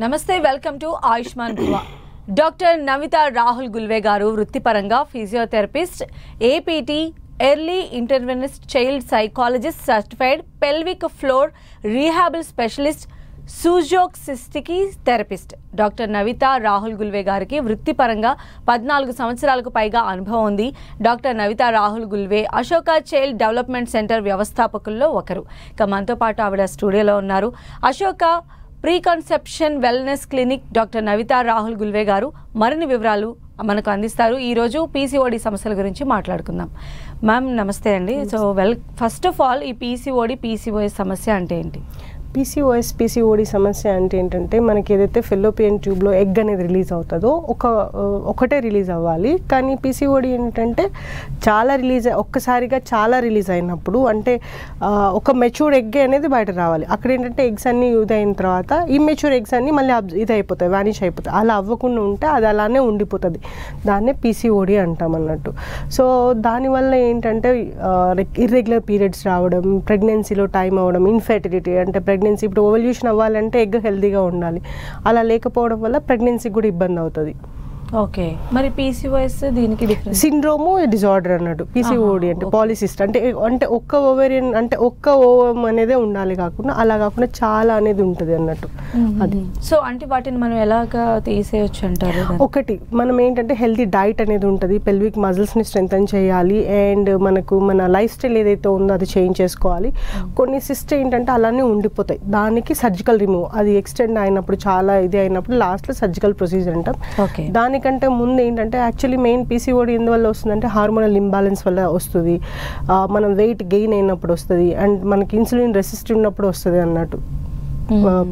నమస్తే welcome to Ayushman భవ. Doctor Navitha Rahul Gulve గారు వృత్తిపరంగా physiotherapist, APT early interventionist child psychologist, certified pelvic floor rehab specialist, సూజోక్సిస్టిక్ థెరపిస్ట్. డాక్టర్ నవిత రాహుల్ గుల్వే గారికి వృత్తిపరంగా 14 సంవత్సరాలకు పైగా అనుభవం ఉంది. Doctor Navitha Rahul Gulve Ashoka child development centre వ్యవస్థాపకుల్లో ఒకరు. ఇక మనతో పాటు ఆవిడ స్టూడియోలో ఉన్నారు. Ashoka preconception wellness clinic doctor Navitha Rahul Gulve గారు మరిన్ని వివరాలు మనకు అందిస్తారు. ఈరోజు పీసీఓడి సమస్యల గురించి మాట్లాడుకుందాం. మ్యామ్ నమస్తే అండి. సో ఫస్ట్ ఆఫ్ ఆల్ ఈ పీసీఓఎస్ సమస్య అంటే ఏంటి? పీసీఓడి సమస్య అంటే ఏంటంటే, మనకి ఏదైతే ఫెల్లోపియన్ ట్యూబ్లో ఎగ్ అనేది రిలీజ్ అవుతుందో ఒకటే రిలీజ్ అవ్వాలి. కానీ పీసీఓడి ఏంటంటే ఒక్కసారిగా చాలా రిలీజ్ అయినప్పుడు, అంటే ఒక మెచ్యూర్డ్ ఎగ్ అనేది బయట రావాలి. అక్కడ ఏంటంటే ఎగ్స్ అన్నీ ఇదైన తర్వాత ఇమ్మెచ్యూర్ ఎగ్స్ అన్నీ మళ్ళీ ఇది అయిపోతాయి, వానిష్ అయిపోతాయి. అలా అవ్వకుండా ఉంటే అది అలానే ఉండిపోతుంది. దాన్నే పీసీఓడి అంటాం అన్నట్టు. సో దానివల్ల ఏంటంటే ఇర్రెగ్యులర్ పీరియడ్స్ రావడం, ప్రెగ్నెన్సీలో టైం అవ్వడం, ఇన్ఫెర్టిలిటీ అంటే ప్రెగ్నెన్సీ ఇప్పుడు ఓవల్యూషన్ అవ్వాలంటే ఎగ్ హెల్తీగా ఉండాలి. అలా లేకపోవడం వల్ల ప్రెగ్నెన్సీకి కూడా ఇబ్బంది అవుతుంది. ఓకే, మరి పీసీఓఎస్ దీనికి డిఫరెన్స్? సిండ్రోము డిజార్డర్ అన్నట్టు. పీసీఓడి అంటే పాలిసిస్ట్ అంటే ఒక్క ఓవేరియన్ అంటే ఒక్క ఓవం అనేదే ఉండాలి, అలా కాకుండా చాలా అనేది ఉంటుంది అన్నట్టు. అది సో అంటే వాటిని మనం ఎలాగా తీసేయచ్చు అంటారు? ఒకటి మనం ఏంటంటే హెల్తీ డైట్ అనేది ఉంటుంది. పెల్విక్ మజిల్స్ని స్ట్రెంథన్ చేయాలి. అండ్ మన లైఫ్ స్టైల్ ఏదైతే ఉందో అది చేంజ్ చేసుకోవాలి. కొన్ని సిస్ట్ ఏంటంటే అలానే ఉండిపోతాయి. దానికి సర్జికల్ రిమూవ్, అది ఎక్స్టెండ్ అయినప్పుడు చాలా ఇది అయినప్పుడు లాస్ట్లో సర్జికల్ ప్రొసీజర్ అంటాం. దానికంటే ముందు ఏంటంటే యాక్చువల్లీ మెయిన్ పీసీఓడి ఎందువల్ల వస్తుందంటే హార్మోనల్ ఇంబ్యాలెన్స్ వల్ల వస్తుంది. మనం వెయిట్ గెయిన్ అయినప్పుడు వస్తుంది. అండ్ మనకి ఇన్సులిన్ రెసిస్టెంట్ ఉన్నప్పుడు వస్తుంది అన్నట్టు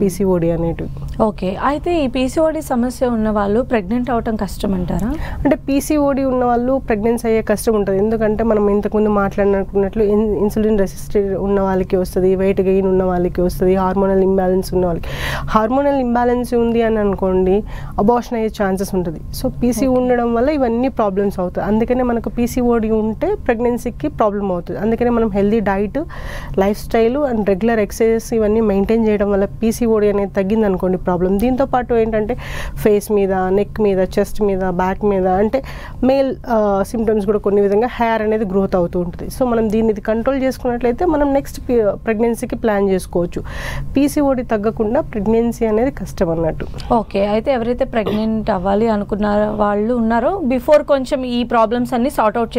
పీసీఓడి అనేటివి. ఓకే, అయితే ఈ పీసీఓడి సమస్య ఉన్న వాళ్ళు ప్రెగ్నెంట్ అవటం కష్టం అంటారా? అంటే పీసీఓడి ఉన్న వాళ్ళు ప్రెగ్నెన్సీ అయ్యే కష్టం ఉంటుంది. ఎందుకంటే మనం ఇంతకుముందు మాట్లాడినట్లు ఇన్సులిన్ రెసిస్టెంట్ ఉన్న వాళ్ళకి వస్తుంది, వెయిట్ గెయిన్ ఉన్న వాళ్ళకి వస్తుంది, హార్మోనల్ ఇంబ్యాలెన్స్ ఉన్న వాళ్ళకి. హార్మోనల్ ఇంబ్యాలెన్స్ ఉంది అని అనుకోండి, అబార్షన్ అయ్యే ఛాన్సెస్ ఉంటుంది. సో పీసీ ఉండడం వల్ల ఇవన్నీ ప్రాబ్లమ్స్ అవుతాయి. అందుకనే మనకు పీసీఓడి ఉంటే ప్రెగ్నెన్సీకి ప్రాబ్లం అవుతుంది. అందుకనే మనం healthy diet, life style and regular exercises ఇవన్నీ మెయింటైన్ చేయడం వల్ల పీసీఓడి అనేది తగ్గింది అనుకోండి ప్రాబ్లం. దీంతో పాటు ఏంటంటే ఫేస్ మీద, నెక్ మీద, చెస్ట్ మీద, బ్యాక్ మీద అంటే మేల్ సిమ్టమ్స్ కూడా కొన్ని విధంగా హెయిర్ అనేది గ్రోత్ అవుతూ ఉంటుంది. సో మనం దీన్ని కంట్రోల్ చేసుకున్నట్లయితే మనం నెక్స్ట్ ప్రెగ్నెన్సీకి ప్లాన్ చేసుకోవచ్చు. పీసీఓడి తగ్గకుండా ప్రెగ్నెన్సీ అనేది కష్టం అన్నట్టు. ఓకే, అయితే ఎవరైతే ప్రెగ్నెంట్ అవ్వాలి అనుకున్నారో వాళ్ళు ఉన్నారో బిఫోర్ కొంచెం ఈ ప్రాబ్లమ్స్ అన్ని సార్ట్ అవుట్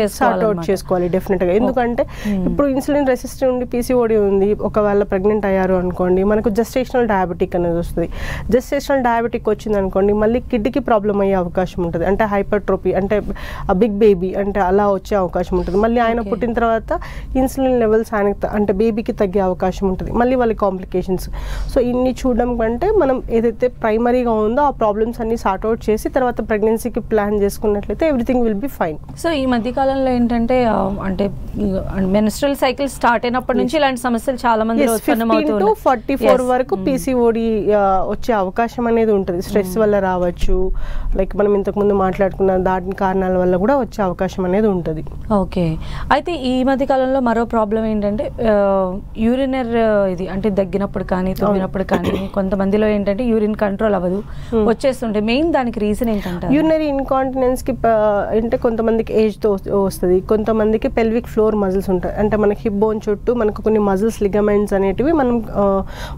చేసుకోవాలి డెఫినెట్గా. ఎందుకంటే ఇప్పుడు ఇన్సులిన్ రెసిస్టెంట్ ఉండి పీసీఓడి ఉంది, ఒకవేళ ప్రెగ్నెంట్ అయ్యారు అనుకోండి, మనకు జెస్టేషనల్ డయాబెటిక్ అనేది వస్తుంది. జెస్టేషనల్ డయాబెటిక్ వచ్చింది అనుకోండి, మళ్ళీ కిడ్నీకి ప్రాబ్లం అయ్యే అవకాశం ఉంటుంది. అంటే హైపర్ట్రోపీ అంటే బిగ్ బేబీ అంటే అలా వచ్చే అవకాశం ఉంటుంది. మళ్ళీ ఆయన పుట్టిన తర్వాత ఇన్సులిన్ లెవెల్స్ ఆయనకి అంటే బేబీకి తగ్గే అవకాశం ఉంటుంది. మళ్ళీ వాళ్ళ కాంప్లికేషన్స్. సో ఇన్ని చూడడం కంటే మనం ఏదైతే ప్రైమరీగా ఉందో ఆ ప్రాబ్లమ్స్ అన్ని సార్ట్ అవుట్ చేసి తర్వాత ప్రెగ్నెన్సీకి ప్లాన్ చేసుకున్నట్లయితే everything will be fine. So ఈ మధ్యకాలంలో ఏంటంటే అంటే మెన్స్ట్రల్ సైకిల్ స్టార్ట్ అయినప్పటి నుంచి ఇలాంటి సమస్యలు చాలా మంది 44 వరకు పీసీఓడి వచ్చే అవకాశం అనేది ఉంటుంది. స్ట్రెస్ వల్ల రావచ్చు, లైక్ మనం ఇంతకుముందు మాట్లాడుకున్న దాని కారణాల వల్ల కూడా వచ్చే అవకాశం అనేది ఉంటుంది. ఓకే, అయితే ఈ మధ్య కాలంలో మరో ప్రాబ్లం ఏంటంటే యూరినర్ ఇది అంటే దగ్గినప్పుడు కానీ తుమ్మినప్పుడు కానీ కొంతమందిలో ఏంటంటే యూరిన్ కంట్రోల్ అవ్వదు, వచ్చేస్తుంటే మెయిన్ దానికి రీజన్ ఏంటంటే యూరినరీ ఇన్కాంటినెన్స్కి అంటే కొంతమందికి ఏజ్తో వస్తుంది, కొంతమందికి పెల్విక్ ఫ్లోర్ మజిల్స్ ఉంటాయి. అంటే మనకి హిప్ బోన్ చుట్టూ మనకు కొన్ని మజిల్స్, లిగమెంట్స్ అనేటివి మనం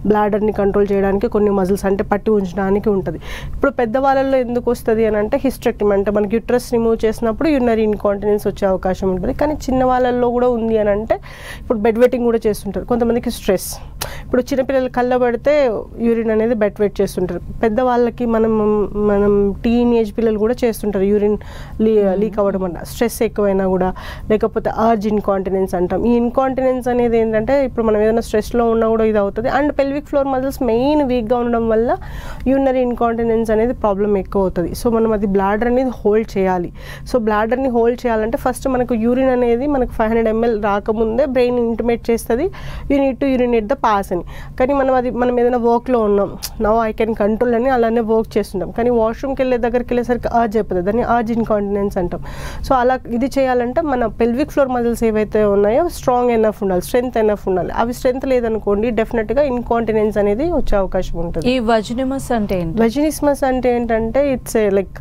బ్లాడర్ని కంట్రోల్ చేయడానికి కొన్ని మజిల్స్ అంటే పట్టి ఉంచడానికి ఉంటుంది. ఇప్పుడు పెద్దవాళ్ళలో ఎందుకు వస్తుంది అని అంటే హిస్టెక్టమీ అంటే మనకి యూట్రస్ రిమూవ్ చేసినప్పుడు యూరినరీ ఇన్కాంటినెన్స్ వచ్చే అవకాశం ఉంటుంది. కానీ చిన్న వాళ్ళల్లో కూడా ఉంది అని అంటే ఇప్పుడు బెడ్ వెట్టింగ్ కూడా చేస్తుంటారు. కొంతమందికి స్ట్రెస్, ఇప్పుడు చిన్నపిల్లలు కళ్ళ పడితే యూరిన్ అనేది బెడ్ వెట్ చేస్తుంటారు. పెద్దవాళ్ళకి మనం టీనేజ్ పిల్లలు కూడా చేస్తుంటారు యూరిన్ లీక్ అవ్వడం అన్న స్ట్రెస్ ఎక్కువైనా కూడా, లేకపోతే అర్జ్ ఇన్కాంటినెన్స్ అంటాం. ఈ ఇన్కాంటినెన్స్ అనేది ఏంటంటే ఇప్పుడు మనం ఏదైనా స్ట్రెస్లో ఉన్నా కూడా ఇది అవుతుంది. And pelvic floor muscles main వీక్గా ఉండడం వల్ల యూరినరీ ఇన్కాంటినెన్స్ అనేది ప్రాబ్లం ఎక్కువ అవుతుంది. సో మనం అది బ్లాడర్ అనేది హోల్డ్ చేయాలి. సో బ్లాడర్ని హోల్డ్ చేయాలంటే ఫస్ట్ మనకు యూరిన్ అనేది మనకు 500 ml రాకముందే బ్రెయిన్ ఇంటిమేట్ చేస్తుంది, you need to urinate the pass అని. కానీ మనం ఏదైనా వర్క్లో ఉన్నాం, నౌ ఐ కెన్ కంట్రోల్ అని అలానే వర్క్ చేస్తుంటాం. కానీ వాష్రూమ్కి దగ్గరికి వెళ్ళేసరికి అర్జ్ అయిపోతుంది, దాన్ని అర్జ్ ఇన్కాంటినెన్స్ అంటాం. సో అలా ఇది చేయాలంటే మన పెల్విక్ ఫ్లోర్ మజిల్స్ ఏవైతే ఉన్నాయో స్ట్రాంగ్ ఎనఫ్ ఉండాలి, స్ట్రెంత్ ఎనఫ్ ఉండాలి. అవి స్ట్రెంత్ లేదనుకోండి డెఫినెట్గా ఇన్కాంటినెన్స్ అనేది వచ్చే అవకాశం ఉంటుంది. ఈ వజినిమస్ అంటే ఏంటి? వజినిస్మస్ అంటే ఏంటంటే ఇట్స్ లైక్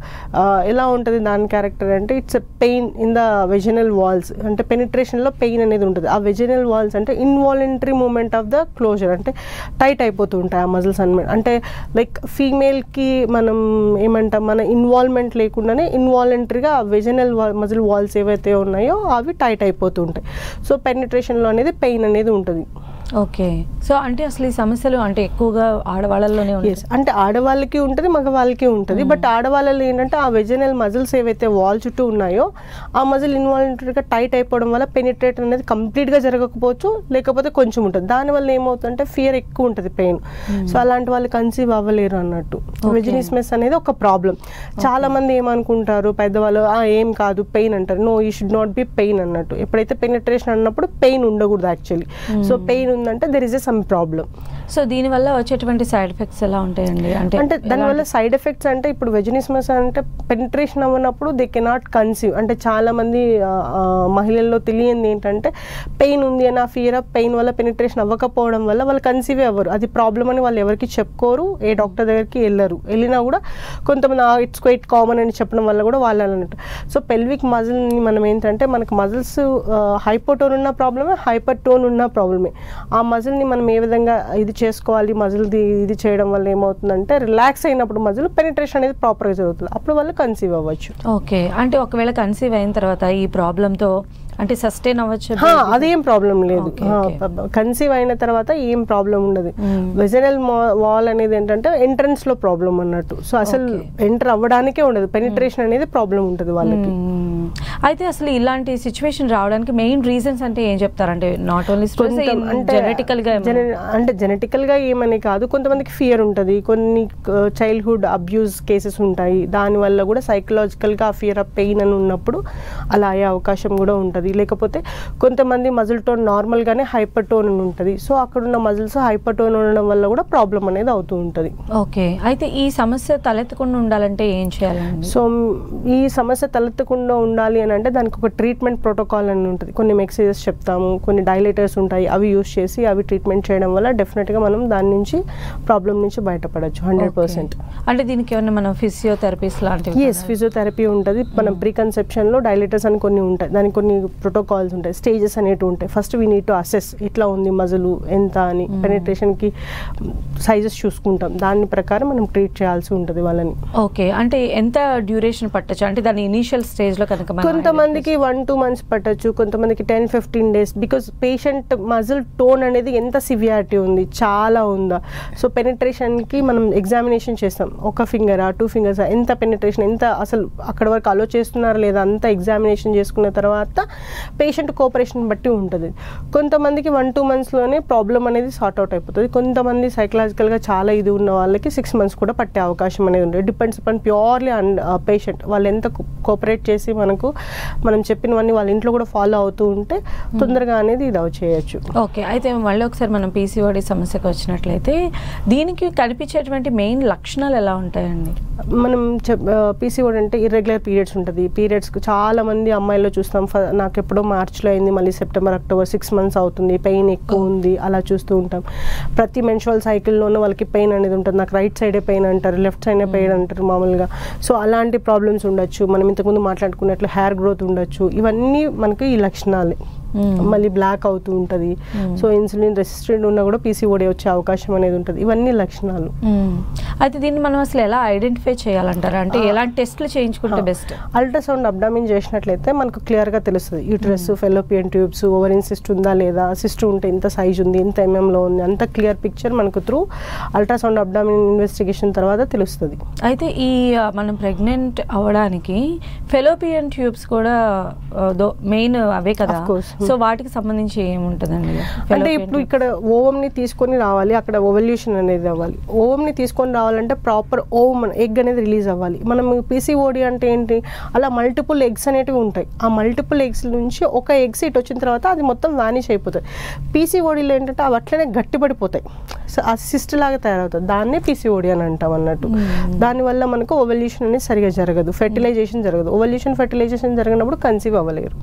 ఎలా ఉంటుంది దాని క్యారెక్టర్ అంటే it's pain in the vaginal walls, అంటే పెనిట్రేషన్లో పెయిన్ అనేది ఉంటుంది. ఆ వెజినల్ వాల్స్ అంటే involuntary movement of the closure, అంటే టైట్ అయిపోతూ ఉంటాయి ఆ మజిల్స్ అన్నమాట. అంటే లైక్ ఫీమేల్కి మనం ఏమంటాం, మన ఇన్వాల్వ్మెంట్ లేకుండానే ఇన్వాలంటరీగా ఆ వెజినల్ మజిల్ వాల్స్ ఏవైతే ఉన్నాయో అవి టైట్ అయిపోతూ ఉంటాయి. సో పెనిట్రేషన్లో అనేది పెయిన్ అనేది ఉంటుంది. ఓకే. సో అంటే అసలు ఈ సమస్యలు అంటే ఎక్కువగా ఆడవాళ్ళలోనే ఉంటాయి? అంటే ఆడవాళ్ళకి ఉంటుంది, మగవాళ్ళకి ఉంటుంది. బట్ ఆడవాళ్ళలో ఏంటంటే ఆ వెజినల్ మజిల్స్ ఏవైతే వాల్ చుట్టూ ఉన్నాయో ఆ మజిల్ ఇన్వాలంటరీగా టైట్ అయిపోవడం వల్ల పెనిట్రేట్ అనేది కంప్లీట్గా జరగకపోవచ్చు, లేకపోతే కొంచెం ఉంటుంది. దానివల్ల ఏమవుతుందంటే ఫియర్ ఎక్కువ ఉంటుంది, పెయిన్. సో అలాంటి వాళ్ళు కన్సీవ్ అవ్వలేరు అన్నట్టు. వెజినిస్మస్ అనేది ఒక ప్రాబ్లం. చాలా మంది ఏమనుకుంటారు పెద్దవాళ్ళు, ఏం కాదు పెయిన్ అంటారు. No, you should not be pain అన్నట్టు. ఎప్పుడైతే పెనిట్రేషన్ అన్నప్పుడు పెయిన్ ఉండకూడదు యాక్చువల్లీ. సో పెయిన్ ఉందంటే there is some problem. So దీనివల్ల వచ్చేటువంటి సైడ్ ఎఫెక్ట్స్ ఎలా ఉంటాయండి? అంటే దానివల్ల సైడ్ ఎఫెక్ట్స్ అంటే ఇప్పుడు వెజినిస్మస్ అంటే పెనిట్రేషన్ అవ్వనప్పుడు దే కెనాట్ కన్సీవ్. అంటే చాలా మంది మహిళల్లో తెలియంది ఏంటంటే పెయిన్ ఉంది అని, ఆ ఫియర్ ఆఫ్ పెయిన్ వల్ల పెనిట్రేషన్ అవ్వకపోవడం వల్ల వాళ్ళు కన్సీవే అవ్వరు. అది ప్రాబ్లం అని వాళ్ళు ఎవరికి చెప్పుకోరు, ఏ డాక్టర్ దగ్గరికి వెళ్ళరు. వెళ్ళినా కూడా కొంతమంది ఇట్స్ క్వైట్ కామన్ అని చెప్పడం వల్ల కూడా వాళ్ళు అన్నట్టు. సో పెల్విక్ మజిల్ని మనం ఏంటంటే మనకు మజిల్స్ హైపోటోన్ ఉన్న ప్రాబ్లమే, హైపర్ టోన్ ఉన్న ప్రాబ్లమే. ఆ మజిల్ని మనం ఏ విధంగా ఇది చేసుకోవాలి, మజిల్ది ఇది చేయడం వల్ల ఏమవుతుందంటే రిలాక్స్ అయినప్పుడు మజిల్ పెనిట్రేషన్ అనేది ప్రాపర్గా జరుగుతుంది, అప్పుడు వాళ్ళు కన్సీవ్ అవ్వచ్చు. ఓకే. అంటే ఒకవేళ కన్సీవ్ అయిన తర్వాత ఈ ప్రాబ్లంతో అంటే సస్టైన్ అవ్వచ్చు? అదేం ప్రాబ్లం లేదు. కన్సీవ్ అయిన తర్వాత ఏం ప్రాబ్లం ఉండదు. వెజినల్ వాల్ అనేది ఏంటంటే ఎంట్రన్స్ లో ప్రాబ్లం అన్నట్టు. సో అసలు ఎంటర్ అవ్వడానికే ఉండదు, పెనిట్రేషన్ అనేది ప్రాబ్లం ఉంటుంది వాళ్ళకి. అయితే అసలు ఇలాంటి సిచ్యువేషన్ రావడానికి మెయిన్ రీజన్స్ అంటే ఏం చెప్తారంటే నాట్ ఓన్లీ జెనెటికల్ గా, అంటే జెనెటికల్ గా ఏమని కాదు, కొంతమందికి ఫియర్ ఉంటుంది, కొన్ని చైల్డ్హుడ్ అబ్యూస్ కేసెస్ ఉంటాయి, దానివల్ల కూడా సైకలాజికల్ గా ఫియర్ ఆఫ్ పెయిన్ అని ఉన్నప్పుడు అలా అయ్యే అవకాశం కూడా ఉంటుంది. లేకపోతే కొంతమంది మజిల్ టోన్ నార్మల్ గానే హైపర్ టోన్ ఉంటుంది. సో అక్కడున్న మజిల్స్ హైపర్ టోన్ ఉండడం వల్ల కూడా ప్రాబ్లం అనేది అవుతూ ఉంటుంది. ఓకే. అయితే ఈ సమస్య తలెత్తకుండా ఉండాలంటే ఏం చేయాలండి? సో ఈ సమస్య తలెత్తకుండా ఉండాలి అని అంటే దానికి ఒక ట్రీట్మెంట్ ప్రోటోకాల్ అని ఉంటుంది. కొన్ని మెక్సేజెస్ చెప్తాము, కొన్ని డైలేటర్స్ ఉంటాయి, అవి యూస్ చేసి అవి ట్రీట్మెంట్ చేయడం వల్ల డెఫినెట్గా మనం దాని నుంచి ప్రాబ్లం నుంచి బయటపడచ్చు 100%. అంటే దీనికి ఏమన్నా మనం ఫిజియోథెరపీస్ లాంటివి? ఎస్, ఫిజియోథెరపీ ఉంటుంది. మనం ప్రీ కన్సెప్షన్లో డైలేటర్స్ అని కొన్ని ఉంటాయి, దానికి కొన్ని ప్రోటోకాల్స్ ఉంటాయి, స్టేజెస్ అనేవి ఉంటాయి. First we need to assess ఎట్లా ఉంది మజిలు ఎంత అని, పెనిట్రేషన్కి సైజెస్ చూసుకుంటాం, దాని ప్రకారం మనం ట్రీట్ చేయాల్సి ఉంటుంది వాళ్ళని. ఓకే. అంటే ఎంత డ్యూరేషన్ పట్టచ్చు? అంటే దాని ఇనీషియల్ స్టేజ్లో కనుక కొంతమందికి 1-2 months పట్టచ్చు, కొంతమందికి 10-15 days. Because patient muscle tone అనేది ఎంత సివియారిటీ ఉంది, చాలా ఉందా. సో పెనిట్రేషన్కి మనం ఎగ్జామినేషన్ చేస్తాం, ఒక ఫింగరా 2 fingers, ఎంత పెనిట్రేషన్, ఎంత అసలు అక్కడ వరకు అలో చేస్తున్నారా లేదా అంతా ఎగ్జామినేషన్ చేసుకున్న తర్వాత పేషెంట్ కోఆపరేషన్ బట్టి ఉంటుంది. కొంతమందికి 1-2 monthsలోనే ప్రాబ్లం అనేది సార్ట్ అవుట్ అయిపోతుంది. కొంతమంది సైకలాజికల్గా చాలా ఇది ఉన్న వాళ్ళకి 6 months కూడా పట్టే అవకాశం అనేది ఉంటుంది. Depends upon purely on patient. వాళ్ళు ఎంత కోఆపరేట్ చేసి మనం చెప్పినవన్నీ వాళ్ళ ఇంట్లో కూడా ఫాలో అవుతూ ఉంటే తొందరగా అనేది ఇది చేయొచ్చు. ఓకే. అయితే మళ్ళీ ఒకసారి మనం పీసీఓడి సమస్యకు వచ్చినట్లయితే దీనికి కనిపించేటువంటి మెయిన్ లక్షణాలు ఎలా ఉంటాయండి? మనం పీసీఓడి అంటే ఇర్రెగ్యులర్ పీరియడ్స్ ఉంటుంది. పీరియడ్స్కి చాలా మంది అమ్మాయిల్లో చూస్తాం, నాకు ఎప్పుడో మార్చ్లో అయింది, మళ్ళీ సెప్టెంబర్ అక్టోబర్ 6 months అవుతుంది, పెయిన్ ఎక్కువ ఉంది, అలా చూస్తూ ఉంటాం. ప్రతి మెన్స్ట్రువల్ సైకిల్లోనూ వాళ్ళకి పెయిన్ అనేది ఉంటుంది. నాకు రైట్ సైడే పెయిన్ అంటారు, లెఫ్ట్ సైడే పెయిన్ అంటారు మామూలుగా. సో అలాంటి ప్రాబ్లమ్స్ ఉండొచ్చు. మనం ఇంతకుముందు మాట్లాడుకున్నట్లు హెయిర్ గ్రోత్ ఉండొచ్చు. ఇవన్నీ మనకి ఈ లక్షణాలే. మళ్ళీ బ్లాక్ అవుతూ ఉంటుంది. సో ఇన్సులిన్ రెసిస్టెంట్ ఉన్నా కూడా పీసీఓడి వచ్చే అవకాశం అనేది ఉంటుంది. ఇవన్నీ లక్షణాలు. అయితే దీన్ని మనం అసలు ఎలా ఐడెంటిఫై చేయాలంటారు? అంటే ఎలాంటి టెస్ట్లు చేయించుకుంటే బెస్ట్? అల్ట్రాసౌండ్ అబ్డామిన్ చేసినట్లయితే మనకు క్లియర్గా తెలుస్తుంది. Uterus, fallopian tubes, ovarian cyst ఉందా లేదా, సిస్ట్ ఉంటే ఎంత సైజ్ ఉంది, ఎంత ఎంఎంలో ఉంది, అంత క్లియర్ పిక్చర్ మనకు త్రూ అల్ట్రాసౌండ్ అబ్డామిన్ ఇన్వెస్టిగేషన్ తర్వాత తెలుస్తుంది. అయితే ఈ మనం ప్రెగ్నెంట్ అవ్వడానికి ఫెలోపియన్ ట్యూబ్స్ కూడా మెయిన్ అవే కదా. సో వాటికి సంబంధించి ఏముంటుందండి? అంటే ఇప్పుడు ఇక్కడ ఓవంని తీసుకొని రావాలి, అక్కడ ఓవల్యూషన్ అనేది అవ్వాలి. ఓవంని తీసుకొని రావాలంటే ప్రాపర్ ఓవం ఎగ్ అనేది రిలీజ్ అవ్వాలి. మనం పీసీఓడి అంటే ఏంటి, అలా మల్టిపుల్ ఎగ్స్ అనేటివి ఉంటాయి. ఆ మల్టిపుల్ ఎగ్స్ నుంచి ఒక ఎగ్స్ ఇటు వచ్చిన తర్వాత అది మొత్తం వానిష్ అయిపోతుంది. పీసీఓడిలో ఏంటంటే అవి అట్లనే గట్టిపడిపోతాయి, ఆ సిస్ట్ లాగా తయారవుతుంది. దాన్నే పీసీఓడి అని అంటాం అన్నట్టు. దానివల్ల మనకు ఓవల్యూషన్ అనేది సరిగా జరగదు, ఫెర్టిలైజేషన్ జరగదు. ఓవల్యూషన్ ఫెర్టిలైజేషన్ జరిగినప్పుడు కన్సీవ్ అవ్వలేరు.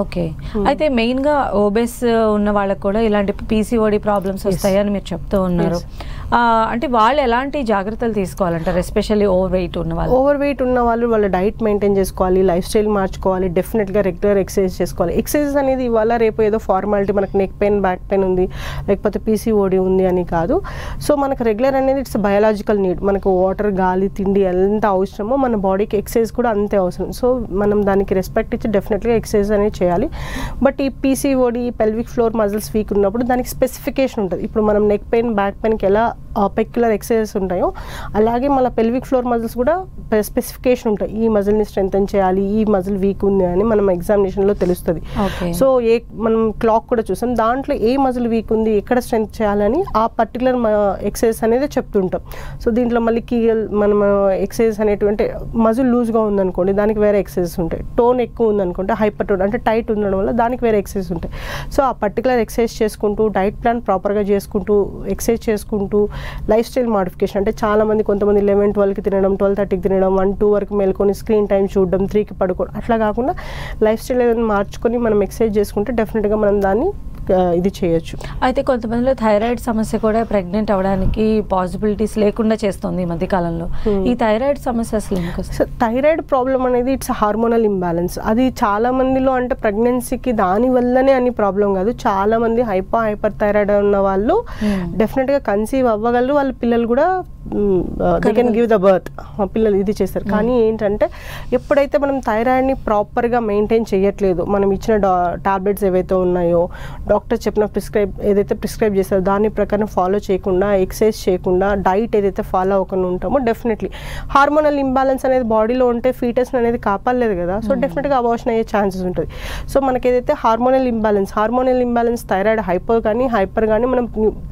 ఓకే. అయితే మెయిన్గా ఓబెస్ ఉన్న వాళ్ళకి కూడా ఇలాంటి పీసీఓడి ప్రాబ్లమ్స్ వస్తాయని మీరు చెప్తూ ఉన్నారు. అంటే వాళ్ళు ఎలాంటి జాగ్రత్తలు తీసుకోవాలంటారు, ఎస్పెషల్లీ ఓవర్ వెయిట్ ఉన్న వాళ్ళు? ఓవర్ వెయిట్ ఉన్న వాళ్ళు వాళ్ళ డైట్ మెయింటైన్ చేసుకోవాలి, లైఫ్ స్టైల్ మార్చుకోవాలి, డెఫినెట్గా రెగ్యులర్ ఎక్సర్సైజ్ చేసుకోవాలి. ఎక్సర్సైజ్ అనేది ఇవాళ రేపు ఏదో ఫార్మాలిటీ, మనకు నెక్ పెయిన్ బ్యాక్ పెయిన్ ఉంది లేకపోతే పీసీఓడి ఉంది అని కాదు. సో మనకు రెగ్యులర్ అనేది ఇట్స్ బయాలజికల్ నీడ్. మనకు వాటర్, గాలి, తిండి ఎంత అవసరమో మన బాడీకి ఎక్సర్సైజ్ కూడా అంతే అవసరం. సో మనం దానికి రెస్పెక్ట్ ఇచ్చి డెఫినెట్గా ఎక్సర్సైజ్ అనేది చేయాలి. బట్ ఈ PCOD, pelvic floor muscles week ఉన్నప్పుడు దానికి స్పెసిఫికేషన్ ఉంటుంది. ఇప్పుడు మనం నెక్ పెయిన్, బ్యాక్ పెయిన్కి ఎలా పెక్యులర్ ఎక్సర్సైజెస్ ఉంటాయో అలాగే మన పెల్విక్ ఫ్లోర్ మజిల్స్ కూడా స్పెసిఫికేషన్ ఉంటాయి. ఈ మజిల్ని స్ట్రెంథెన్ చేయాలి, ఈ మజిల్ వీక్ ఉంది అని మనం ఎగ్జామినేషన్లో తెలుస్తుంది. సో మనం క్లాక్ కూడా చూసాం, దాంట్లో ఏ మజిల్ వీక్ ఉంది, ఎక్కడ స్ట్రెంత్ చేయాలని ఆ పర్టికులర్ ఎక్సర్సైజ్ అనేది చెప్తుంటాం. సో దీంట్లో మళ్ళీ కీగల్ మనం ఎక్సర్సైజ్ అనేటివి అంటే మజిల్ లూజ్గా ఉందనుకోండి దానికి వేరే ఎక్సర్సైజెస్ ఉంటాయి. టోన్ ఎక్కువ ఉందనుకుంటే హైపర్ టోన్ అంటే టైట్ ఉండడం వల్ల దానికి వేరే ఎక్సర్సైజ్ ఉంటాయి. సో ఆ పర్టికులర్ ఎక్సర్సైజ్ చేసుకుంటూ, డైట్ ప్లాన్ ప్రాపర్గా చేసుకుంటూ, ఎక్సర్సైజ్ చేసుకుంటూ, లైఫ్ స్టైల్ మాడిఫికేషన్ అంటే చాలామంది కొంతమంది 11-12కి తినడం, 12:30కి తినడం, 1-2 వరకు మేల్కొని స్క్రీన్ టైం చూడడం, 3కి పడుకోవడం, అట్లా కాకుండా లైఫ్ స్టైల్ ఏదైనా మార్చుకొని మనం ఎక్సర్సైజ్ చేసుకుంటే డెఫినెట్గా మనం దాన్ని ఇది చేయొచ్చు. అయితే కొంతమందిలో థైరాయిడ్ సమస్య కూడా ప్రెగ్నెంట్ అవ్వడానికి పాసిబిలిటీస్ లేకుండా చేస్తుంది ఈ మధ్యకాలంలో. ఈ థైరాయిడ్ సమస్య అసలు ఎందుకు? థైరాయిడ్ ప్రాబ్లం అనేది ఇట్స్ హార్మోనల్ ఇంబ్యాలెన్స్. అది చాలా మందిలో అంటే ప్రెగ్నెన్సీకి దాని వల్లనే అని ప్రాబ్లం కాదు. చాలా మంది హైపర్ థైరాయిడ్ ఉన్న వాళ్ళు డెఫినెట్గా కన్సీవ్ అవ్వగలరు, వాళ్ళ పిల్లలు కూడా they can give the birth, పిల్లలు ఇది చేస్తారు. కానీ ఏంటంటే ఎప్పుడైతే మనం థైరాయిడ్ని ప్రాపర్గా మెయింటైన్ చేయట్లేదు, మనం ఇచ్చిన టాబ్లెట్స్ ఏవైతే ఉన్నాయో, డాక్టర్ చెప్పిన ఏదైతే ప్రిస్క్రైబ్ చేస్తారో దాని ప్రకారం ఫాలో చేయకుండా, ఎక్సర్సైజ్ చేయకుండా, డైట్ ఏదైతే ఫాలో అవ్వకుండా ఉంటామో డెఫినెట్లీ హార్మోనల్ ఇంబ్యాలెన్స్ అనేది బాడీలో ఉంటే ఫీటస్ అనేది కాపాడలేదు కదా. సో డెఫినెట్గా అబార్షన్ అయ్యే ఛాన్సెస్ ఉంటుంది. సో మనకి ఏదైతే హార్మోనల్ ఇంబ్యాలెన్స్ థైరాయిడ్ హైపర్ కానీ మనం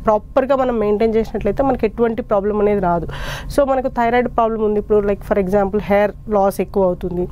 ప్రాపర్గా మనం మెయింటైన్ చేసినట్లయితే మనకి ఎటువంటి ప్రాబ్లం అనేది రాదు. సో మనకు థైరాయిడ్ ప్రాబ్లం ఉంది ఇప్పుడు, like for example hair loss ఎక్కువ అవుతుంది,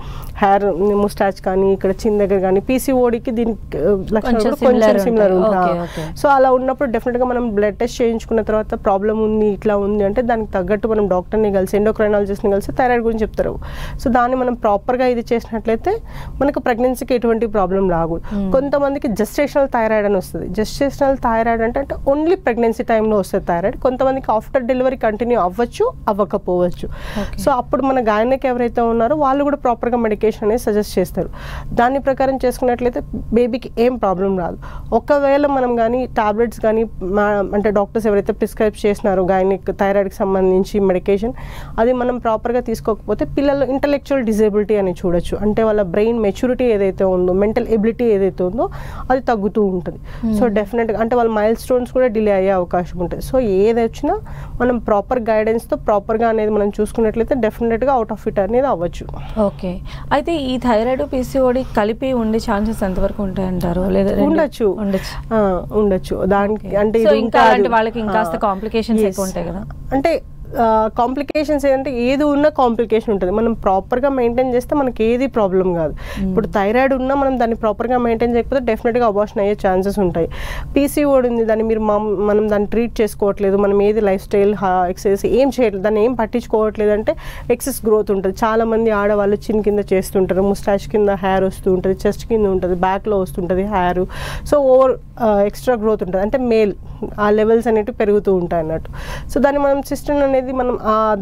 హెయిర్ ముస్టాచ్ కానీ ఇక్కడ చిన్న దగ్గర కానీ, పీసీఓడికి దీనికి లక్షణాలు కొంచెం సిమిలర్ ఉంటాయి. సో అలా ఉన్నప్పుడు డెఫినెట్గా మనం బ్లడ్ టెస్ట్ చేయించుకున్న తర్వాత ప్రాబ్లం ఉంది, ఇట్లా ఉంది అంటే దానికి తగ్గట్టు మనం డాక్టర్ని కలిసి, ఎండోక్రైనాలజిస్ట్ని కలిసి థైరాయిడ్ గురించి చెప్తారు. సో దాన్ని మనం ప్రాపర్గా ఇది చేసినట్లయితే మనకు ప్రెగ్నెన్సీకి ఎటువంటి ప్రాబ్లం రాదు. కొంతమందికి జెస్టేషనల్ థైరాయిడ్ అని వస్తుంది. జెస్టేషనల్ థైరాయిడ్ అంటే ఓన్లీ ప్రెగ్నెన్సీ టైంలో వస్తుంది థైరాయిడ్. కొంతమందికి ఆఫ్టర్ డెలివరీ కంటిన్యూ అవ్వచ్చు, అవ్వకపోవచ్చు. సో అప్పుడు మన గైనక్ ఎవరైతే ఉన్నారో వాళ్ళు కూడా ప్రాపర్గా మెడికేషన్ అనేది సజెస్ట్ చేస్తారు. దాని ప్రకారం చేసుకున్నట్లయితే బేబీకి ఏం ప్రాబ్లం రాదు. ఒకవేళ మనం కానీ టాబ్లెట్స్ కానీ అంటే డాక్టర్స్ ఎవరైతే ప్రిస్క్రైబ్ చేసినారో గైనిక్ థైరాయిడ్కి సంబంధించి మెడికేషన్, అది మనం ప్రాపర్గా తీసుకోకపోతే పిల్లలు ఇంటలెక్చువల్ డిజేబిలిటీ అని చూడొచ్చు. అంటే వాళ్ళ బ్రెయిన్ మెచ్యూరిటీ ఏదైతే ఉందో, మెంటల్ ఎబిలిటీ ఏదైతే ఉందో అది తగ్గుతూ ఉంటుంది. సో డెఫినెట్గా అంటే వాళ్ళ మైల్ స్టోన్స్ కూడా డిలే అయ్యే అవకాశం ఉంటుంది. సో ఏది వచ్చినా మనం ప్రాపర్ గైడెన్స్తో ప్రాపర్గా అనేది మనం చూసుకున్నట్లయితే డెఫినెట్గా అవుట్ ఆఫ్ ఇట్ అనేది అవ్వచ్చు. ఓకే. అయితే ఈ థైరాయిడ్, పీసీఓడి కలిపి ఉండే ఛాన్సెస్ ఎంతవరకు ఉంటాయంటారు? లేదా ఉండొచ్చు దానికి అంటే ఇంకా వాళ్ళకి ఇంకా కాంప్లికేషన్స్ ఎక్కువ ఉంటాయి కదా. అంటే కాంప్లికేషన్స్ ఏంటంటే ఏది ఉన్నా కాంప్లికేషన్ ఉంటుంది. మనం ప్రాపర్గా మెయింటైన్ చేస్తే మనకి ఏది ప్రాబ్లం కాదు. ఇప్పుడు థైరాయిడ్ ఉన్నా మనం దాన్ని ప్రాపర్గా మెయింటైన్ చేయకపోతే డెఫినెట్గా అబార్షన్ అయ్యే ఛాన్సెస్ ఉంటాయి. పీసీఓడి ఉంది, దాన్ని మనం దాన్ని ట్రీట్ చేసుకోవట్లేదు, మనం ఏది లైఫ్ స్టైల్ ఎక్సర్సైజ్ ఏం చేయట్లేదు, దాన్ని ఏం పట్టించుకోవట్లేదు అంటే ఎక్సెస్ గ్రోత్ ఉంటుంది. చాలామంది ఆడవాళ్ళు చిన్ కింద చేస్తుంటారు, ముస్టాచ్ కింద హెయిర్ వస్తూ ఉంటుంది, చెస్ట్ కింద ఉంటుంది, బ్యాక్లో వస్తుంటుంది hair. So over extra growth ఉంటుంది, అంటే మేల్ ఆ లెవెల్స్ అనేవి పెరుగుతూ ఉంటాయి అన్నట్టు. సో దాన్ని మనం సిస్టమ్ అనేది మనం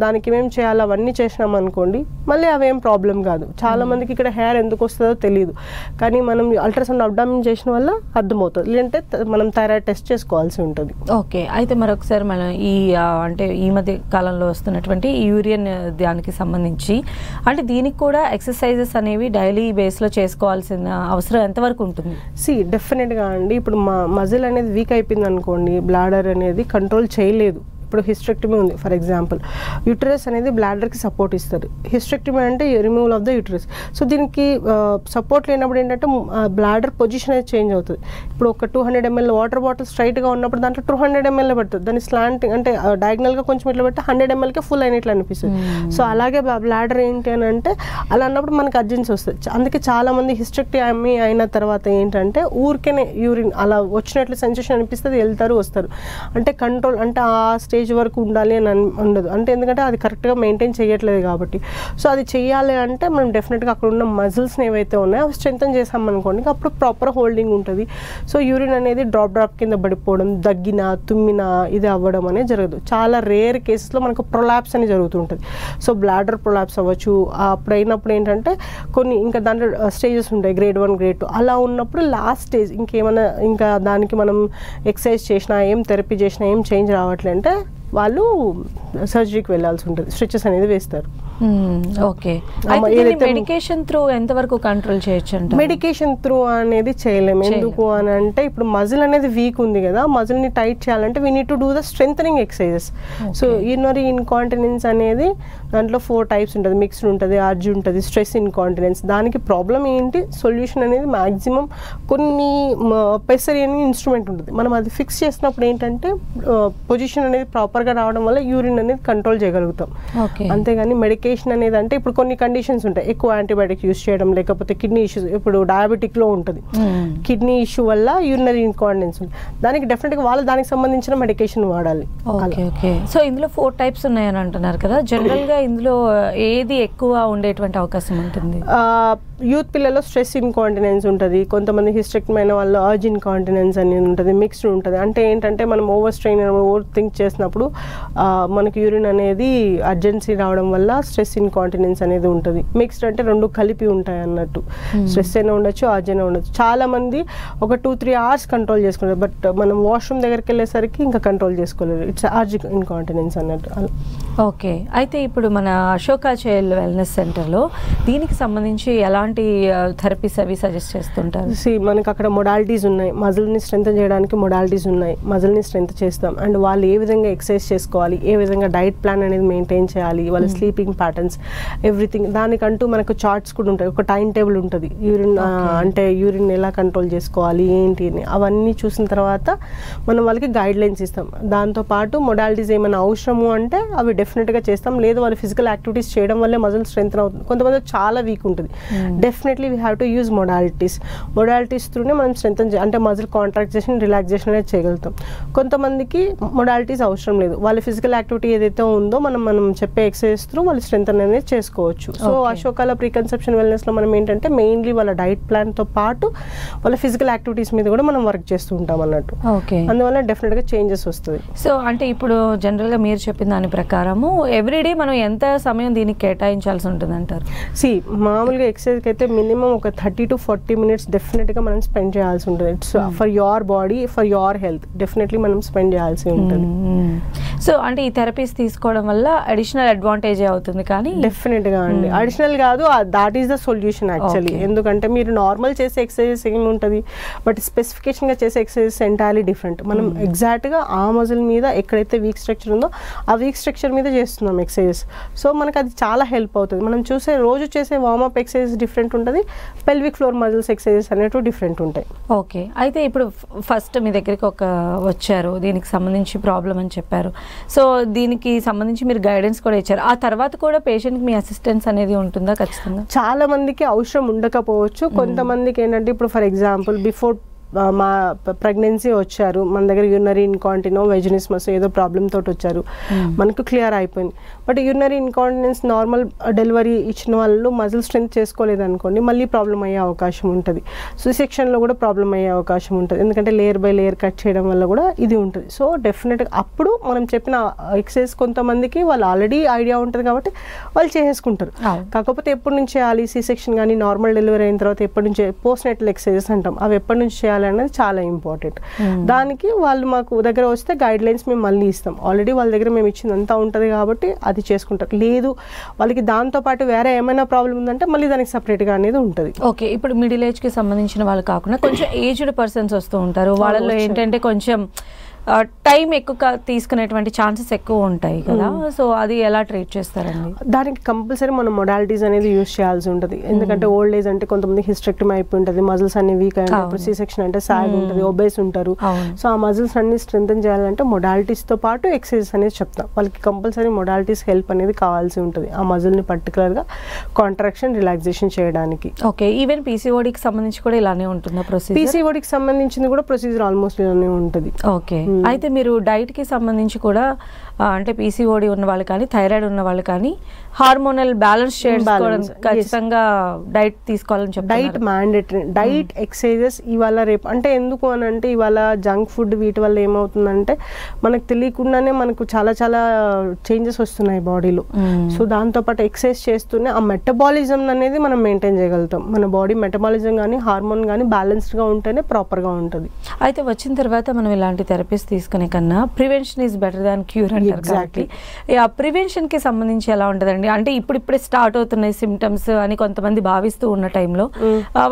దానికి ఏమేమి చేయాలో అవన్నీ చేసినాం అనుకోండి, మళ్ళీ అవేం ప్రాబ్లం కాదు. చాలా మందికి ఇక్కడ హెయిర్ ఎందుకు వస్తుందో తెలియదు, కానీ మనం అల్ట్రాసౌండ్ అబ్డామిన్ చేసిన వల్ల అర్థమవుతుంది, లేదంటే మనం థైరాయిడ్ టెస్ట్ చేసుకోవాల్సి ఉంటుంది. ఓకే. అయితే మరొకసారి మనం అంటే ఈ మధ్య కాలంలో వస్తున్నటువంటి యూరియన్ దానికి సంబంధించి అంటే దీనికి కూడా ఎక్సర్సైజెస్ అనేవి డైలీ బేస్లో చేసుకోవాల్సిన అవసరం ఎంతవరకు ఉంటుంది? డెఫినెట్గా అండి. ఇప్పుడు మజిల్ అనేది వీక్ అయిపోయింది అనుకోండి, బ్లాడర్ అనేది కంట్రోల్ చేయలేదు. ఇప్పుడు హిస్టెక్టమీ ఉంది ఫర్ ఎగ్జాంపుల్, యూటరస్ అనేది బ్లాడర్కి సపోర్ట్ ఇస్తుంది. హిస్టెక్టమీ అంటే removal of the uterus. So దీనికి సపోర్ట్ లేనప్పుడు ఏంటంటే బ్లాడర్ పొజిషన్ అనేది చేంజ్ అవుతుంది. ఇప్పుడు ఒక 200 ml వాటర్ బాటిల్ స్ట్రైట్గా ఉన్నప్పుడు దాంట్లో 200 ml పడుతుంది. దాన్ని స్లాంటింగ్ అంటే డయాగ్నల్గా కొంచెం ఇట్లా పెడితే 100 mlకే ఫుల్ అయినట్లు అనిపిస్తుంది. సో అలాగే బ్లాడర్ ఏంటి అని అంటే అలా అన్నప్పుడు మనకు అర్జెన్సీ వస్తుంది. అందుకే చాలామంది హిస్టెక్టమీ అయిన తర్వాత ఏంటంటే ఊరికేనే యూరిన్ అలా వచ్చినట్లు సెన్సేషన్ అనిపిస్తుంది, వెళ్తారు వస్తారు. అంటే కంట్రోల్ అంటే ఆ స్టేజ్ వరకు ఉండాలి అని ఉండదు. అంటే ఎందుకంటే అది కరెక్ట్గా మెయింటైన్ చేయట్లేదు కాబట్టి. సో అది చెయ్యాలి అంటే మనం డెఫినెట్గా అక్కడ ఉన్న మజిల్స్ని ఏవైతే ఉన్నాయో అవి స్ట్రెంథన్ చేసామనుకోండి, అప్పుడు ప్రాపర్ హోల్డింగ్ ఉంటుంది. సో యూరిన్ అనేది డ్రాప్ కింద పడిపోవడం, దగ్గిన తుమ్మిన ఇది అవ్వడం అనేది జరగదు. చాలా రేర్ కేసెస్లో మనకు ప్రొలాప్స్ అని జరుగుతుంటుంది. సో బ్లాడర్ ప్రొలాప్స్ అవ్వచ్చు. అప్పుడు అయినప్పుడు ఏంటంటే కొన్ని ఇంకా దాంట్లో స్టేజెస్ ఉంటాయి, grade 1 grade 2 అలా ఉన్నప్పుడు లాస్ట్ స్టేజ్ ఇంకేమైనా ఇంకా దానికి మనం ఎక్సర్సైజ్ చేసినా ఏం థెరపీ చేసినా ఏం చేంజ్ రావట్లే అంటే వాళ్ళు సర్జరీకి వెళ్ళాల్సి ఉంటుంది, స్టిచెస్ అనేది వేస్తారు. ఓకే, మెడికేషన్ త్రూ ఎంతవరకు కంట్రోల్ చేయొచ్చు అంటే? మెడికేషన్ త్రూ అనేది చేయలేము. ఎందుకు అని అంటే ఇప్పుడు మజిల్ అనేది వీక్ ఉంది కదా, మజిల్ ని టైట్ చేయాలంటే we need to do the strengthening exercises. So urinary incontinence అనేది దాంట్లో 4 types ఉంటుంది, మిక్స్డ్ ఉంటుంది, ఆర్జీ ఉంటుంది, స్ట్రెస్ ఇన్కాంటినెన్స్. దానికి ప్రాబ్లం ఏంటి, సొల్యూషన్ అనేది మాక్సిమం కొన్ని పెసరీ అనే ఇన్స్ట్రుమెంట్ ఉంటుంది, మనం అది ఫిక్స్ చేసినప్పుడు ఏంటంటే పొజిషన్ అనేది ప్రాపర్గా రావడం వల్ల యూరిన్ అనేది కంట్రోల్ చేయగలుగుతాం. అంతేగాని మెడికేషన్ అనేది అంటే ఇప్పుడు కొన్ని కండిషన్స్ ఉంటాయి, ఎక్కువ యాంటీబయాటిక్ యూస్ చేయడం, లేకపోతే కిడ్నీ ఇష్యూస్, ఇప్పుడు డయాబెటిక్లో ఉంటుంది కిడ్నీ ఇష్యూ వల్ల యూరినరీ ఇన్కాంటినెన్స్ ఉంటుంది, దానికి డెఫినెట్గా వాళ్ళు దానికి సంబంధించిన మెడికేషన్ వాడాలి. ఓకే, సో ఇందులో 4 types ఉన్నాయని అంటున్నారు కదా, జనరల్గా ఇందులో ఏది ఎక్కువ ఉండేటువంటి అవకాశం ఉంటుంది? యూత్ పిల్లల్లో స్ట్రెస్ ఇన్కాంటినెన్స్ ఉంటుంది, కొంతమంది హిస్టెక్టమీ అయిన వాళ్ళు అర్జ్ ఇన్కాంటినెన్స్ అనేది ఉంటుంది, మిక్స్డ్ ఉంటుంది. అంటే ఏంటంటే మనం ఓవర్ స్ట్రెయిన్ ఓవర్ థింక్ చేసినప్పుడు మనకి యూరిన్ అనేది అర్జెన్సీ రావడం వల్ల స్ట్రెస్ ఇన్కాంటినెన్స్ అనేది ఉంటుంది. మిక్స్డ్ అంటే 2 కలిపి ఉంటాయి అన్నట్టు, స్ట్రెస్ అయినా ఉండొచ్చు, అర్జ్ అయినా ఉండొచ్చు. చాలా మంది ఒక 2-3 hours కంట్రోల్ చేసుకుంటారు, బట్ మనం వాష్రూమ్ దగ్గరికి వెళ్ళేసరికి ఇంకా కంట్రోల్ చేసుకోలేదు, ఇట్స్ అర్జ్ ఇన్కాంటినెన్స్ అన్నట్టు. ఓకే, అయితే ఇప్పుడు మన అశోకా చైల్డ్ వెల్నెస్ సెంటర్లో దీనికి సంబంధించి ఎలాంటి థెరపీస్ అవి సజెస్ట్ చేస్తుంటారు? మనకి అక్కడ మొడాలిటీస్ ఉన్నాయి, మజిల్ని స్ట్రెంథ్ చేయడానికి మొడాలిటీస్ ఉన్నాయి, మజిల్ని స్ట్రెంథ్ చేస్తాం. అండ్ వాళ్ళు ఏ విధంగా ఎక్సర్సైజ్ చేసుకోవాలి, ఏ విధంగా డైట్ ప్లాన్ అనేది మెయింటైన్ చేయాలి, వాళ్ళ స్లీపింగ్ ప్యాటర్న్స్, ఎవ్రీథింగ్ దానికంటూ మనకు చార్ట్స్ కూడా ఉంటాయి, ఒక టైం టేబుల్ ఉంటుంది, యూరిన్ అంటే యూరిన్ ఎలా కంట్రోల్ చేసుకోవాలి ఏంటి అని అవన్నీ చూసిన తర్వాత మనం వాళ్ళకి గైడ్ లైన్స్ ఇస్తాం. దాంతోపాటు మొడాలిటీస్ ఏమైనా అవసరము అంటే అవి డెఫినెట్గా చేస్తాం. లేదు వాళ్ళు ఫిజికల్ యాక్టివిటీస్ చేయడం వల్లే మజిల్ స్ట్రెంత్ అవుతుంది, కొంతమంది చాలా వీక్ ఉంటుంది, definitely we have to use modalities త్రూనే మనం స్ట్రెంత్ అంటే మజిల్ కాంట్రాక్టేషన్ రిలాక్సేషన్ అనేది చేయగలుగుతాం. కొంతమందికి మొడాలిటీస్ అవసరం లేదు, వాళ్ళ ఫిజికల్ యాక్టివిటీ ఏదైతే ఉందో మనం చెప్పే ఎక్సర్సైజ్ త్రూ వాళ్ళు స్ట్రెంత్ అనేది చేసుకోవచ్చు. సో అశోకాల ప్రీకన్సెప్షన్ వెల్నెస్లో మనం ఏంటంటే మెయిన్లీ వాళ్ళ డైట్ ప్లాన్తో పాటు వాళ్ళ ఫిజికల్ యాక్టివిటీస్ మీద కూడా మనం వర్క్ చేస్తూ ఉంటాం అన్నట్టు. అందువల్ల డెఫినెట్గా చేంజెస్ వస్తుంది. సో అంటే ఇప్పుడు జనరల్గా మీరు చెప్పిన దాని ప్రకారము ఎవ్రీడే మనం ఎంత సమయం దీనికి కేటాయించాల్సి ఉంటుంది అంటారు? మామూలుగా ఎక్సర్సైజ్కి అయితే మినిమం ఒక 30 to 40 minutes డెఫినెట్గా మనం స్పెండ్ చేయాల్సి ఉంటుంది. It's for your body, for your health, definitely మనం స్పెండ్ చేయాల్సి ఉంటుంది. సో అంటే ఈ థెరపీస్ తీసుకోవడం వల్ల అడిషనల్ అడ్వాంటేజ్ అవుతుంది, కానీ డెఫినెట్గా అండి అడిషనల్ కాదు, that is the solution actually. ఎందుకంటే మీరు నార్మల్ చేసే ఎక్సర్సైజెస్ ఏమి ఉంటుంది, బట్ స్పెసిఫికేషన్గా చేసే ఎక్సర్సైజెస్ ఎంటైర్లీ డిఫరెంట్. మనం ఎగ్జాక్ట్గా ఆ మజిల్ మీద ఎక్కడైతే వీక్ స్ట్రక్చర్ ఉందో ఆ వీక్ స్ట్రక్చర్ మీద చేస్తున్నాం ఎక్సర్సైజెస్. సో మనకు అది చాలా హెల్ప్ అవుతుంది. మనం చూసే రోజు చేసే వార్మప్ ఎక్సర్సైజ్ డిఫరెంట్ ఉంటుంది, పెల్విక్ ఫ్లోర్ మజిల్స్ ఎక్సర్సైజెస్ అనేవి డిఫరెంట్ ఉంటాయి. ఓకే, అయితే ఇప్పుడు ఫస్ట్ మీ దగ్గరికి వచ్చారు, దీనికి సంబంధించి ప్రాబ్లం అని చెప్పారు. సో దీనికి సంబంధించి మీరు గైడెన్స్ కూడా ఇచ్చారు. ఆ తర్వాత కూడా పేషెంట్కి మీ అసిస్టెన్స్ అనేది ఉంటుందా? ఖచ్చితంగా చాలా మందికి అవసరం ఉండకపోవచ్చు. కొంతమందికి ఏంటంటే ఇప్పుడు ఫర్ ఎగ్జాంపుల్ బిఫోర్ మా ప్రెగ్నెన్సీ వచ్చారు, మన దగ్గర యూరినరీ ఇన్కాంటినో వెజినిస్మస్ ఏదో ప్రాబ్లమ్ తోటి వచ్చారు, మనకు క్లియర్ అయిపోయింది. But urinary incontinence normal delivery ఇచ్చిన వాళ్ళు మజిల్ స్ట్రెంత్ చేసుకోలేదు అనుకోండి, మళ్ళీ ప్రాబ్లం అయ్యే అవకాశం ఉంటుంది. సెక్షన్లో కూడా ప్రాబ్లం అయ్యే అవకాశం ఉంటుంది, ఎందుకంటే లేయర్ బై లేయర్ కట్ చేయడం వల్ల కూడా ఇది ఉంటుంది. సో డెఫినెట్గా అప్పుడు మనం చెప్పిన ఎక్సర్సైజ్ కొంతమందికి వాళ్ళు ఆల్రెడీ ఐడియా ఉంటుంది కాబట్టి వాళ్ళు చేసుకుంటారు. కాకపోతే ఎప్పటి నుంచి చేయాలి, సెక్షన్ కానీ నార్మల్ డెలివరీ అయిన తర్వాత ఎప్పటి నుంచి పోస్ట్ నెటల్ ఎక్సర్సైజెస్ అంటాం, అవి ఎప్పటి నుంచి చేయాలి అనేది చాలా ఇంపార్టెంట్. దానికి వాళ్ళు మాకు దగ్గర వస్తే గైడ్ లైన్స్ మేము మళ్ళీ ఇస్తాం. ఆల్రెడీ వాళ్ళ దగ్గర మేము ఇచ్చిందంతా ఉంటుంది కాబట్టి అది చేసుకుంటారు. లేదు వాళ్ళకి దాంతోపాటు వేరే ఏమైనా ప్రాబ్లం ఉందంటే మళ్ళీ దానికి సపరేట్గా అనేది ఉంటుంది. ఓకే, ఇప్పుడు మిడిల్ ఏజ్కి సంబంధించిన వాళ్ళు కాకుండా కొంచెం ఏజ్డ్ పర్సన్స్ వస్తూ ఉంటారు, వాళ్ళలో ఏంటంటే కొంచెం టైం ఎక్కువ తీసుకునేటువంటి ఛాన్సెస్ ఎక్కువ ఉంటాయి కదా, సో అది ఎలా ట్రీట్ చేస్తారండి? దానికి కంపల్సరీ మనం మొడాలిటీస్ అనేది యూస్ చేయాల్సి ఉంటుంది. ఎందుకంటే ఓల్డ్ ఏజ్ అంటే కొంతమంది హిస్టెక్టమీ అయిపోయి ఉంటుంది, మజిల్స్ అన్ని వీక్ అయి ఉంటాయి, సి సెక్షన్ అంటే సాగ్ ఉంటుంది, ఒబేస్ ఉంటారు. సో ఆ మజిల్స్ అన్ని స్ట్రెంథెన్ చేయాలంటే మొడాలిటీస్ తో పాటు ఎక్సర్సైజెస్ అనేది చెప్తాం. వాళ్ళకి కంపల్సరీ మొడాలిటీస్ హెల్ప్ అనేది కావాల్సి ఉంటుంది ఆ మజిల్ ని పర్టికులర్ గా కాంట్రాక్షన్ రిలాక్సేషన్ చేయడానికి. ఓకే, ఈవెన్ పీసీఓడికి సంబంధించి కూడా ఇలానే ఉంటుందా ప్రొసీజర్? పీసీఓడికి సంబంధించింది కూడా ప్రొసీజర్ ఆల్మోస్ట్ ఇలానే ఉంటుంది. ఓకే, అయితే మీరు డైట్ కి సంబంధించి కూడా అంటే పీసీఓడి ఉన్న వాళ్ళు కానీ థైరాయిడ్ ఉన్న వాళ్ళు కానీ హార్మోనల్ బ్యాలెన్స్ చేసుకోవడం ఖచ్చితంగా డైట్ తీసుకోవాలని చెప్తారు. డైట్ మ్యాండేటరీ, డైట్ ఎక్సర్సైజెస్ ఇవాళ రేపు అంటే ఎందుకు అని అంటే ఇవాళ జంక్ ఫుడ్ వీటి వల్ల ఏమవుతుందంటే మనకు తెలియకుండానే మనకు చాలా చాలా చేంజెస్ వస్తున్నాయి బాడీలో. సో దాంతోపాటు ఎక్సర్సైజ్ చేస్తూనే ఆ మెటబాలిజం అనేది మనం మెయింటైన్ చేయగలుగుతాం. మన బాడీ మెటబాలిజం కానీ హార్మోన్ కానీ బ్యాలెన్స్డ్గా ఉంటేనే ప్రాపర్గా ఉంటుంది. అయితే వచ్చిన తర్వాత మనం ఇలాంటి థెరపీస్ తీసుకునే కన్నా prevention is better than cure అంటారు. ఎగ్జాక్ట్లీ. ఆ ప్రివెన్షన్ కి సంబంధించి ఎలా ఉంటుందండి? అంటే ఇప్పుడిప్పుడే స్టార్ట్ అవుతున్నాయి సిమ్టమ్స్ అని కొంతమంది భావిస్తూ ఉన్న టైంలో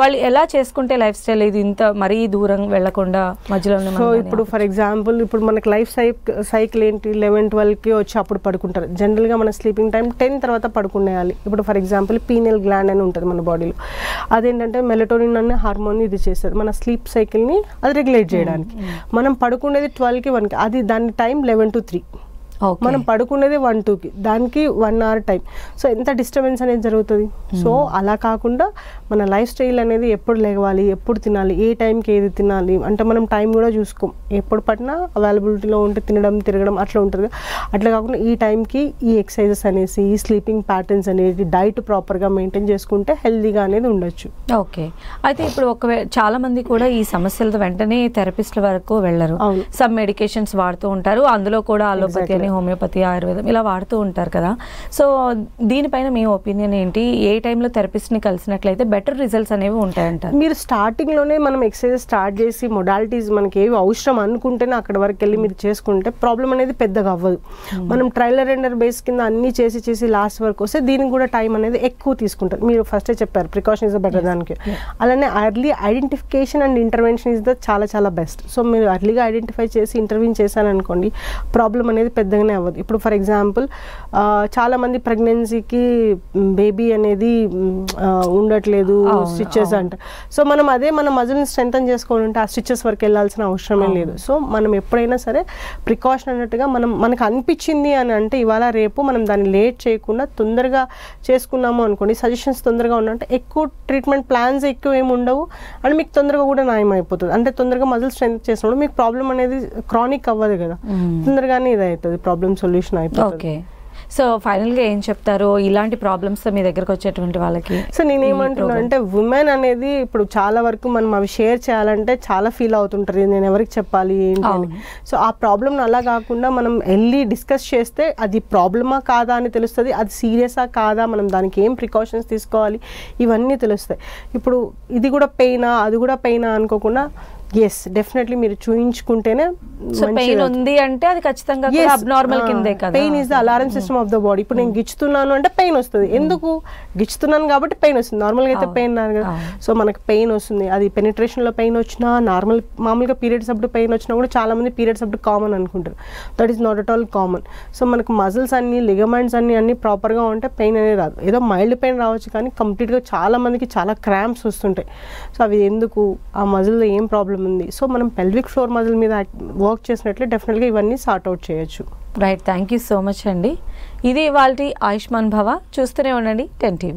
వాళ్ళు ఎలా చేసుకుంటే లైఫ్ స్టైల్ ఇది ఇంత మరీ దూరం వెళ్లకుండా మధ్యలో? సో ఇప్పుడు ఫర్ ఎగ్జాంపుల్ ఇప్పుడు మనకి లైఫ్ సైకిల్ ఏంటి 11-12కి వచ్చి అప్పుడు పడుకుంటారు. జనరల్గా మన స్లీపింగ్ టైం 10 తర్వాత పడుకునేయాలి. ఇప్పుడు ఫర్ ఎగ్జాంపుల్ పీనియల్ గ్లాండ్ అని ఉంటుంది మన బాడీలో, అదేంటంటే మెలటోనిన్ అనే హార్మోన్ ఇది చేస్తుంది మన స్లీప్ సైకిల్ని అది రెగ్యులేట్ చేయడానికి. మనం పడుకునేది 12కి 1కి, అది దాని టైం 11 to 3. మనం పడుకునేది 1-2కి, దానికి 1 hour టైం. సో ఎంత డిస్టర్బెన్స్ అనేది జరుగుతుంది. సో అలా కాకుండా మన లైఫ్ స్టైల్ అనేది ఎప్పుడు లేవాలి, ఎప్పుడు తినాలి, ఏ టైంకి ఏది తినాలి అంటే మనం టైం కూడా చూసుకోం. ఎప్పుడు పట్టినా అవైలబిలిటీలో ఉంటే తినడం తిరగడం అట్లా ఉంటుంది. అట్లా కాకుండా ఈ టైంకి ఈ ఎక్సర్సైజెస్ అనేసి ఈ స్లీపింగ్ ప్యాటర్న్స్ అనేది డైట్ ప్రాపర్గా మెయింటైన్ చేసుకుంటే హెల్దీగా అనేది ఉండొచ్చు. ఓకే, అయితే ఇప్పుడు ఒకవేళ చాలా మంది కూడా ఈ సమస్యలతో వెంటనే థెరపిస్ట్ల వరకు వెళ్ళరు, సమ్ మెడికేషన్స్ వాడుతూ ఉంటారు. అందులో కూడా అలోపతి, హోమియోపతి, ఆయుర్వేదం ఇలా వాడుతూ ఉంటారు కదా. సో దీనిపైన మీ ఒపీనియన్ ఏంటి? ఏ టైంలో థెరపిస్ట్ ని కలిసినట్లయితే బెటర్ రిజల్ట్స్ అనేవి ఉంటాయంటారు? మీరు స్టార్టింగ్ లోనే మనం ఎక్సర్సైజ్ స్టార్ట్ చేసి మొడాలిటీస్ మనకి ఏవి అవసరం అనుకుంటేనే అక్కడ వరకు వెళ్ళి మీరు చేసుకుంటే ప్రాబ్లం అనేది పెద్దగా అవ్వదు. మనం ట్రైలర్ అండర్ బేస్ కింద అన్ని చేసి లాస్ట్ వరకు వస్తే దీనికి కూడా టైం అనేది ఎక్కువ తీసుకుంటారు. మీరు ఫస్టే చెప్పారు ప్రికాషన్ ఇస్ ద బెటర్ దానికి. అలానే early identification and intervention is the చాలా చాలా బెస్ట్. సో మీరు అర్లీగా ఐడెంటిఫై చేసి ఇంటర్వ్యూన్ చేశారనుకోండి ప్రాబ్లం అనేది పెద్దగానే అవ్వదు. ఇప్పుడు ఫర్ ఎగ్జాంపుల్ చాలా మంది ప్రెగ్నెన్సీకి బేబీ అనేది ఉండట్లేదు స్టిచెస్ అంటారు. సో మనం అదే మన మజిల్ని స్ట్రెంథన్ చేసుకోవాలంటే ఆ స్టిచెస్ వరకు వెళ్ళాల్సిన అవసరమే లేదు. సో మనం ఎప్పుడైనా సరే ప్రికాషన్ అన్నట్టుగా మనకు అనిపించింది అని అంటే ఇవాళ రేపు మనం దాన్ని లేట్ చేయకుండా తొందరగా చేసుకున్నాము అనుకోండి, సజెషన్స్ తొందరగా ఉన్నట్టు ఎక్కువ ట్రీట్మెంట్ ప్లాన్స్ ఎక్కువ ఏమి ఉండవు అండ్ మీకు తొందరగా కూడా నయం అయిపోతుంది. అంటే తొందరగా మజిల్ స్ట్రెంత్ చేసినప్పుడు మీకు ప్రాబ్లం అనేది క్రానిక్ అవ్వదు కదా, తొందరగానే ఇది అవుతుంది, ప్రాబ్లం సొల్యూషన్ అయిపోతుంది. సో ఫైనల్ గా ఏం చెప్తారు ఇలాంటి ప్రాబ్లమ్స్ మీ దగ్గరకు వచ్చేటువంటి వాళ్ళకి? సో నేనేమంటున్నా అంటే ఉమెన్ అనేది ఇప్పుడు చాలా వరకు మనం అవి షేర్ చేయాలంటే చాలా ఫీల్ అవుతుంటారు, నేను ఎవరికి చెప్పాలి ఏంటి అని. సో ఆ ప్రాబ్లమ్ అలా కాకుండా మనం వెళ్ళి డిస్కస్ చేస్తే అది ప్రాబ్లమా కాదా అని తెలుస్తుంది, అది సీరియసా కాదా, మనం దానికి ఏం ప్రికాషన్స్ తీసుకోవాలి ఇవన్నీ తెలుస్తాయి. ఇప్పుడు ఇది కూడా పెయినా అది కూడా పెయినా అనుకోకుండా ఎస్ డెఫినెట్లీ మీరు చూయించుకుంటేనే పెయిన్ ఉంది అంటే అది ఖచ్చితంగా అబ్నార్మల్ కిందే కదా. Pain is the alarm system of the body. ఇప్పుడు నేను గిచ్చుతున్నాను అంటే పెయిన్ వస్తుంది, ఎందుకు గిచ్చుతున్నాను కాబట్టి పెయిన్ వస్తుంది, నార్మల్గా అయితే పెయిన్ రాదు కదా. సో మనకు పెయిన్ వస్తుంది, అది పెనిట్రేషన్లో పెయిన్ వచ్చినా మామూలుగా పీరియడ్స్ అప్పుడు పెయిన్ వచ్చినా కూడా చాలా మంది పీరియడ్స్ అప్పుడు కామన్ అనుకుంటారు, that is not at all common. So మనకు మజిల్స్ అన్ని లిగమెంట్స్ అన్ని ప్రాపర్గా ఉంటే పెయిన్ అనేది రాదు. ఏదో మైల్డ్ పెయిన్ రావచ్చు కానీ కంప్లీట్గా చాలా మందికి చాలా క్రాంప్స్ వస్తుంటాయి. సో అవి ఎందుకు, ఆ మజిల్లో ఏం ప్రాబ్లం ఉంది. సో మనం పెల్విక్ ఫ్లోర్ మజిల్ మీద వర్క్ చేసినట్లే డెఫినెట్గా ఇవన్నీ సార్ట్ అవుట్ చేయొచ్చు. Right, thank you so much అండి. ఇది ఇవాల్టి ఆయుష్మాన్ భవ. చూస్తూనే ఉండండి 10 TV.